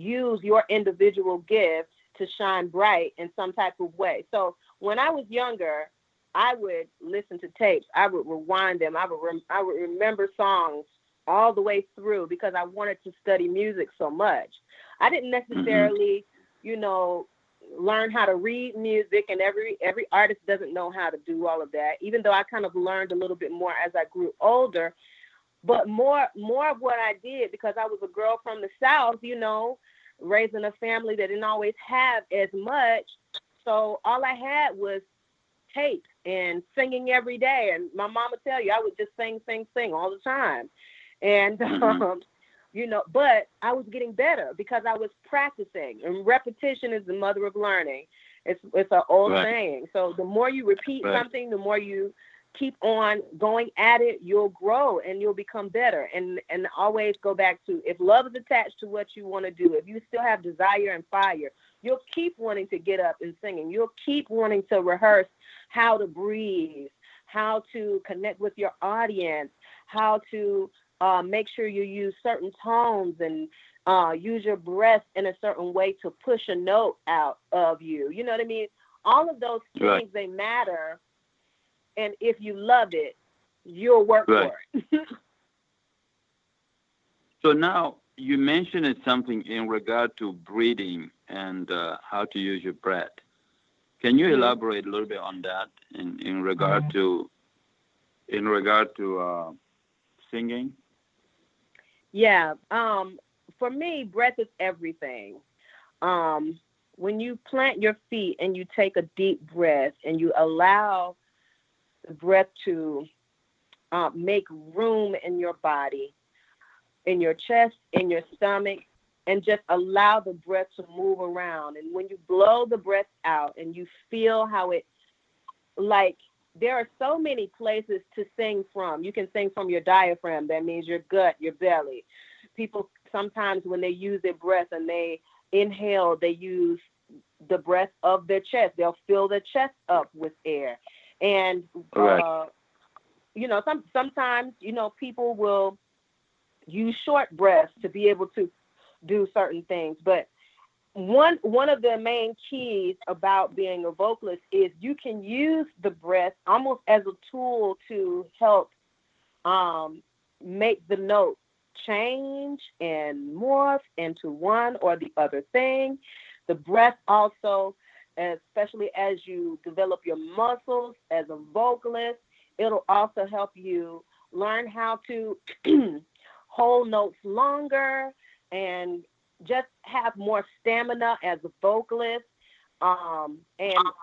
use your individual gift to shine bright in some type of way. So when I was younger, I would listen to tapes. I would rewind them. I would remember songs all the way through because I wanted to study music so much. I didn't necessarily, learn how to read music, and every artist doesn't know how to do all of that, even though I kind of learned a little bit more as I grew older. But more of what I did, because I was a girl from the South, raised in a family that didn't always have as much. So all I had was tapes and singing every day. And my mom would tell you, I would just sing all the time. And, but I was getting better because I was practicing. And repetition is the mother of learning. It's an old saying. So the more you repeat something, the more you keep on going at it, you'll grow and you'll become better. And always go back to, if love is attached to what you want to do, if you still have desire and fire, you'll keep wanting to get up and singing. You'll keep wanting to rehearse how to breathe, how to connect with your audience, how to make sure you use certain tones and use your breath in a certain way to push a note out of you. You know what I mean? All of those things, they matter. And if you love it, you'll work for it. So now you mentioned something in regard to breathing and how to use your breath. Can you elaborate a little bit on that in regard to singing? Yeah. For me, breath is everything. When you plant your feet and you take a deep breath and you allow the breath to make room in your body, in your chest, in your stomach, and just allow the breath to move around. And when you blow the breath out and you feel how it, like, there are so many places to sing from. You can sing from your diaphragm. That means your gut, your belly. People sometimes when they use their breath and they inhale, they use the breath of their chest. They'll fill their chest up with air. And, sometimes, people will use short breaths to be able to do certain things. But one of the main keys about being a vocalist is you can use the breath almost as a tool to help make the note change and morph into one or the other thing. The breath also, especially as you develop your muscles as a vocalist, it'll also help you learn how to hold notes longer and just have more stamina as a vocalist. And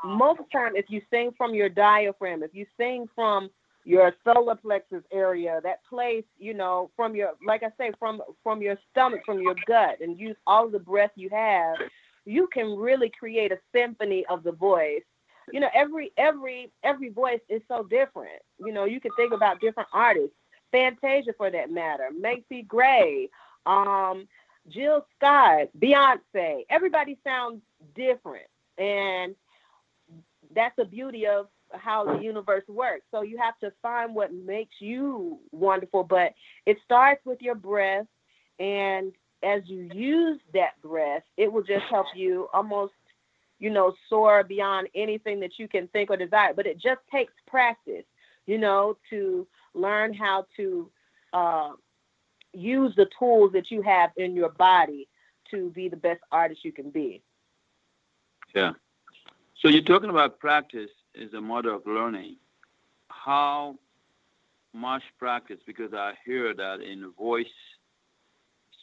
most of the time, if you sing from your diaphragm, if you sing from your solar plexus area, that place, from your, like I say, from your stomach, from your gut, and use all of the breath you have, you can really create a symphony of the voice. Every voice is so different. You can think about different artists, Fantasia for that matter, Macy Gray, Jill Scott, Beyonce. Everybody sounds different, and that's the beauty of how the universe works. So you have to find what makes you wonderful, but it starts with your breath, and as you use that breath, it will just help you almost, soar beyond anything that you can think or desire. But it just takes practice, to learn how to use the tools that you have in your body to be the best artist you can be. Yeah. So you're talking about practice is a mother of learning. How much practice? Because I hear that in voice,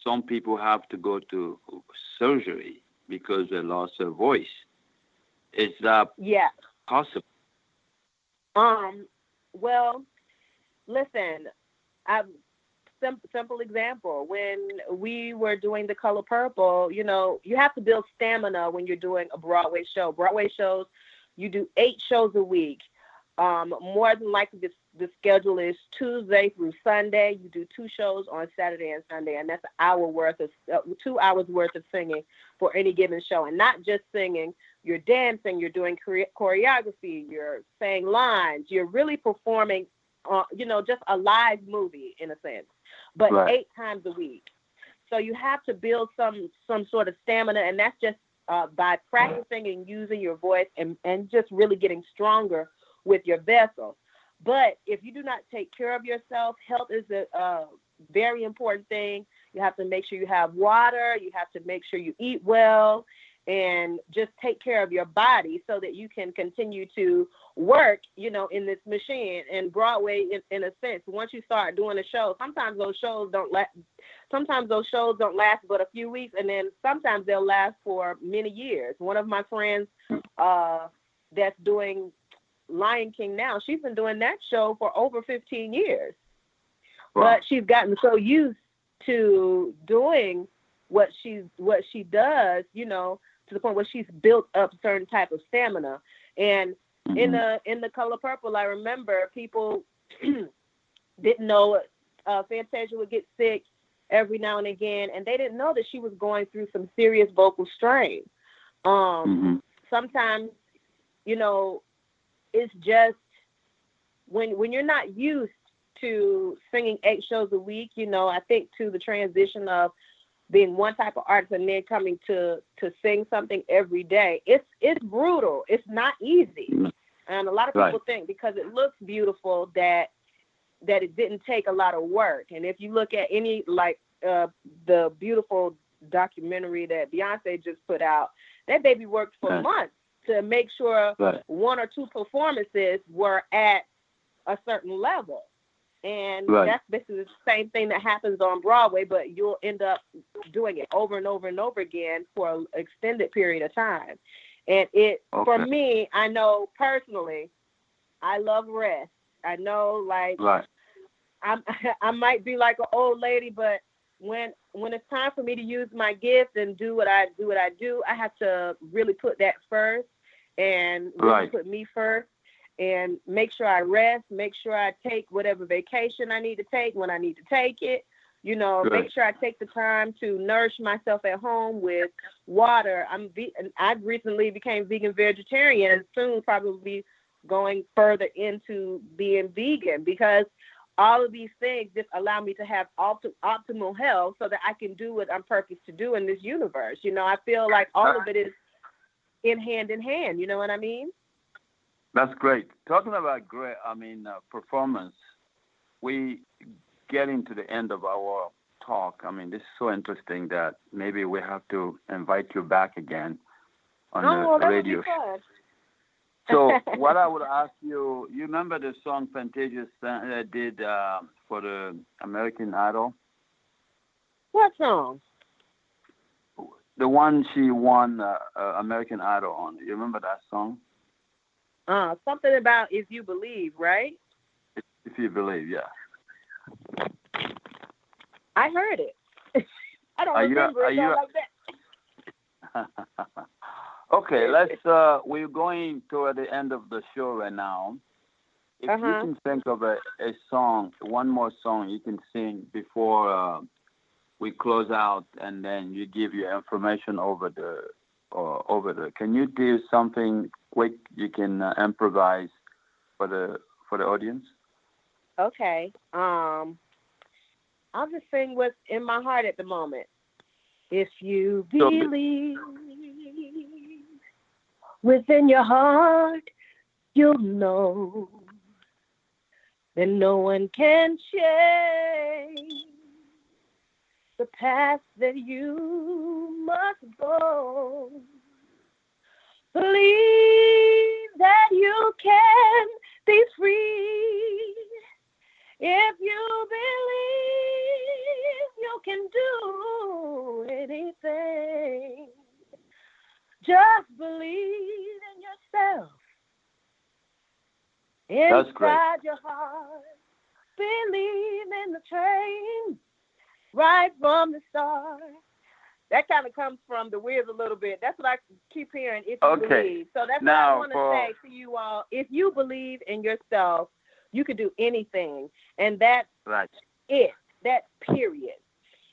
some people have to go to surgery because they lost their voice. Is that possible? Well, listen, simple example. When we were doing The Color Purple, you have to build stamina when you're doing a Broadway show. Broadway shows, you do 8 shows a week. More than likely, the schedule is Tuesday through Sunday. You do 2 shows on Saturday and Sunday, and that's 2 hours worth of singing for any given show. And not just singing, you're dancing, you're doing choreography, you're saying lines, you're really performing, just a live movie in a sense, but 8 times a week. So you have to build some sort of stamina, and that's just by practicing and using your voice and just really getting stronger with your vessel. But if you do not take care of yourself, health is a very important thing. You have to make sure you have water. You have to make sure you eat well and just take care of your body so that you can continue to work, you know, in this machine. And Broadway, in a sense, once you start doing a show, sometimes those shows don't last but a few weeks, and then sometimes they'll last for many years. One of my friends that's doing Lion King now, she's been doing that show for over 15 years. Wow. But she's gotten so used to doing what she does, you know, to the point where she's built up certain type of stamina. And in the Color Purple, I remember people didn't know Fantasia would get sick every now and again, and they didn't know that she was going through some serious vocal strain. Sometimes, you know, it's just when you're not used to singing 8 shows a week, you know, I think to the transition of being one type of artist and then coming to sing something every day, it's brutal. It's not easy. And a lot of people think because it looks beautiful that it didn't take a lot of work. And if you look at any, like the beautiful documentary that Beyonce just put out, that baby worked for months to make sure 1 or 2 performances were at a certain level. And that's basically the same thing that happens on Broadway, but you'll end up doing it over and over and over again for an extended period of time. And for me, I know personally, I love rest. I know, like, I might be like an old lady, but when it's time for me to use my gift and do what I do, I have to really put that first and really put me first. And make sure I rest, make sure I take whatever vacation I need to take when I need to take it. You know, make sure I take the time to nourish myself at home with water. I've recently became vegan vegetarian and soon probably going further into being vegan because all of these things just allow me to have optimal health so that I can do what I'm purposed to do in this universe. You know, I feel like all of it is in hand. You know what I mean? That's great. Talking about performance, we getting to the end of our talk. I mean, this is so interesting that maybe we have to invite you back again on the radio. So what I would ask you, you remember the song Fantasia did for the American Idol? What song? The one she won American Idol on. You remember that song? Something about If You Believe, right? If You Believe, yeah. I heard it. I don't remember it like that. Okay, we're going toward the end of the show right now. If you can think of a song, one more song you can sing before we close out, and then you give your information over the. Can you do something quick you can improvise for the audience? Okay. I'll just sing what's in my heart at the moment. If you believe within your heart, you'll know that no one can change the path that you must go. Believe that you can be free. If you believe you can do anything, just believe in yourself. Inside your heart, believe in the train right from the start. That kind of comes from the Wiz a little bit. That's what I keep hearing, if you believe. So that's what I want to say to you all. If you believe in yourself, you can do anything. And that's it. That's period.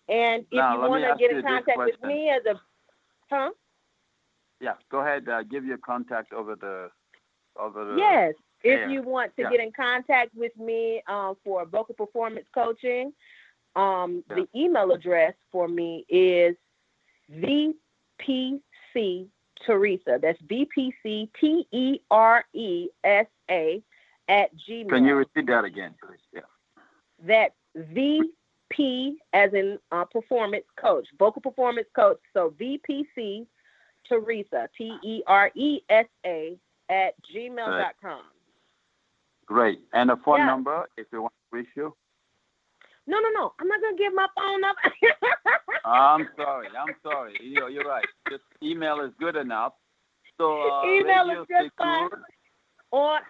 And if you want to get in contact with me as a... Yeah, go ahead. Give your contact over the Yes. If you want to get in contact with me for vocal performance coaching, The email address for me is VPC Teresa. That's VPCTERESA at Gmail. Can you repeat that again, please? Yeah. That's VP as in performance coach, vocal performance coach. So VPC Teresa, TERESA at gmail.com. Great. And a phone number if you want to reach you? No. I'm not going to give my phone number. I'm sorry. You're right. Just email is good enough. So email is just fine.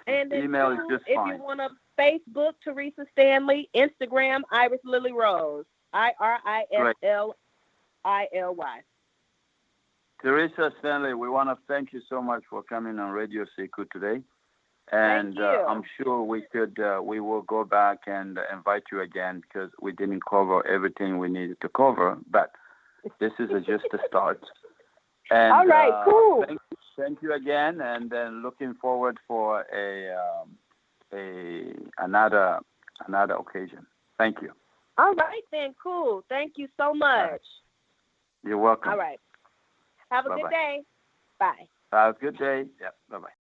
And then email is just if fine. you want to Facebook, Teresa Stanley, Instagram, Iris Lily Rose, IRISLILY. Teresa Stanley, we want to thank you so much for coming on Radio Sekou today. And I'm sure we will go back and invite you again because we didn't cover everything we needed to cover, but this is just a start. And, all right, cool. Thank you again, and then looking forward for another occasion. Thank you. All right, then, cool. Thank you so much. You're welcome. All right. Have a good day. Bye. Have a good day. Yeah. Bye-bye.